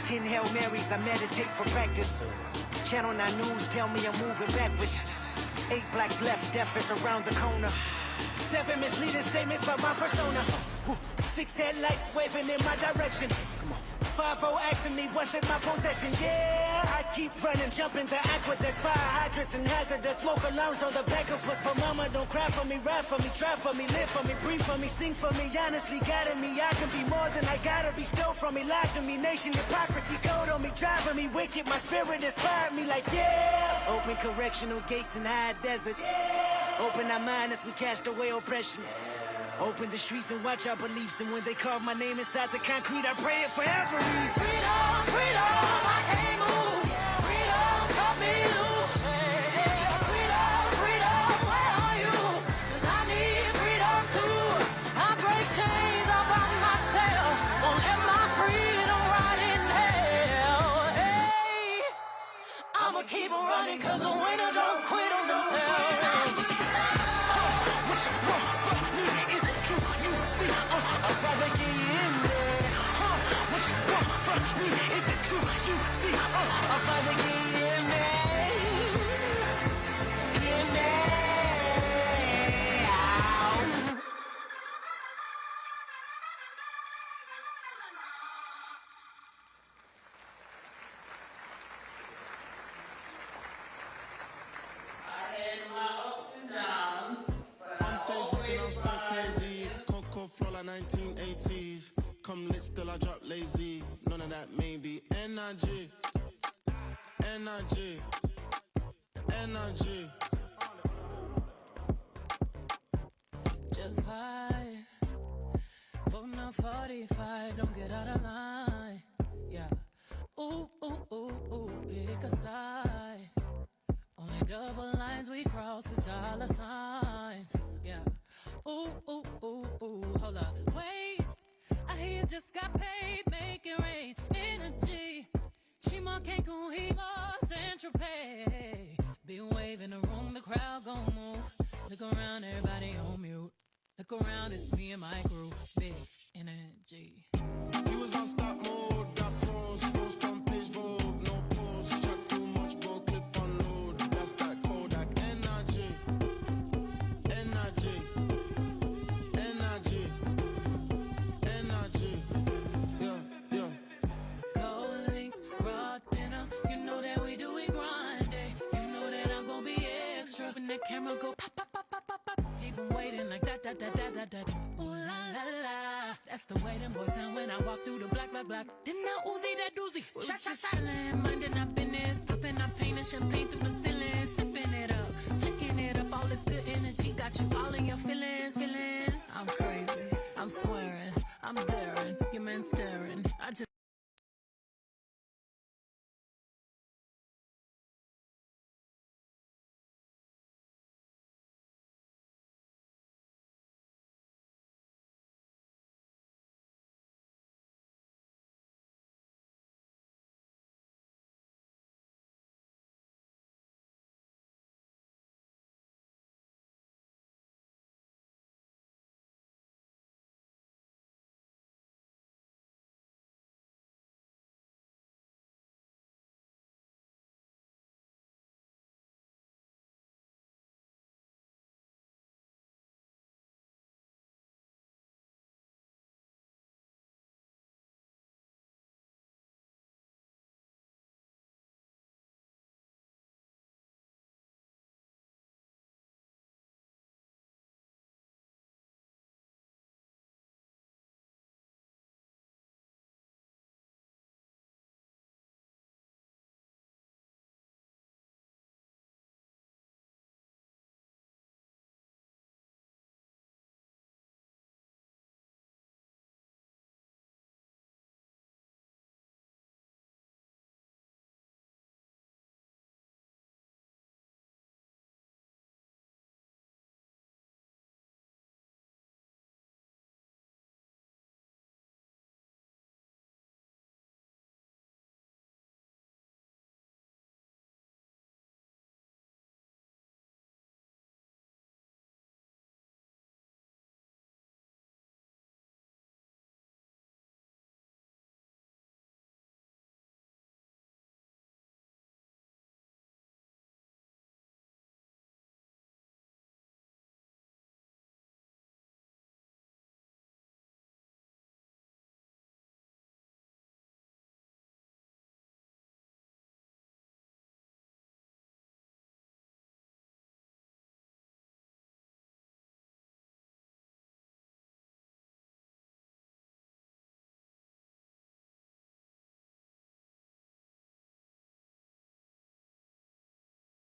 Hail Marys, I meditate for practice. Channel 9 News tell me I'm moving backwards. 8 blacks left, death is around the corner. 7 misleading statements about my persona. 6 headlights waving in my direction. 5-0 asking me what's in my possession. Yeah, I keep running, jumping the aqueducts, fire hydrants and hazardous smoke alarms on the back of us. But mama, don't cry for me, ride for me, try for me, live for me, breathe for me, sing for me, honestly guiding me. I can be more than I gotta be, stole from me, lied to me, nation hypocrisy, code on me, driving me wicked. My spirit inspired me like, yeah. Open correctional gates in high desert. Open our mind as we cast away oppression. Open the streets and watch our beliefs. And when they carve my name inside the concrete, I pray it forever reads. Freedom, freedom, I can't move. Freedom, cut me loose. Yeah. Freedom, freedom, where are you? 'Cause I need freedom too. I break chains all by myself. Won't let my freedom rot in hell. Hey, I'ma keep on running, 'cause the winner don't quit on themselves. What you want from me? Is it true? You see, I'll father get in there. What you want from me? Is it true? You see, I'll father get in there. In there. I had my ups and downs. On stage, rocking, I'm still crazy. Coco flow like 1980s. Come lit, still I drop lazy. None of that maybe. Energy. Energy. Energy. Just 5 for no 45. Don't get out of line. Yeah. Ooh, ooh, ooh, ooh. Pick a side. Only double lines we cross is dollar signs. Yeah. Ooh, ooh, ooh, ooh. Hold up. Wait. I hear you just got paid. Make it rain. Energy. She more can't go he lost Central Pay. Been waving the room. The crowd gon' move. Look around, everybody on mute. Look around, it's me and my group. Big energy. He was on stop mode. Got froze from page Vogue. No pause. Chat too much, bro. Clip on load. That's that Kodak. Energy. Energy. Energy. Energy. Yeah, yeah. Cold links, raw dinner. You know that we do it grind. You know that I'm gon' be extra. When that camera go pop, pop, pop, pop, pop, pop. Keep 'em waiting like that, that, that, that, that, that. Ooh la la la. That's the way them boys sound when I walk through the black, black, black. Didn't I Uzi that doozy? Shot, shot, shot. Chillin', minding our business. Popping our paint and champagne through the ceiling. Sipping it up, flicking it up. All this good energy got you all in your feelings, feelings. I'm crazy, I'm swearing, I'm daring. Your man staring.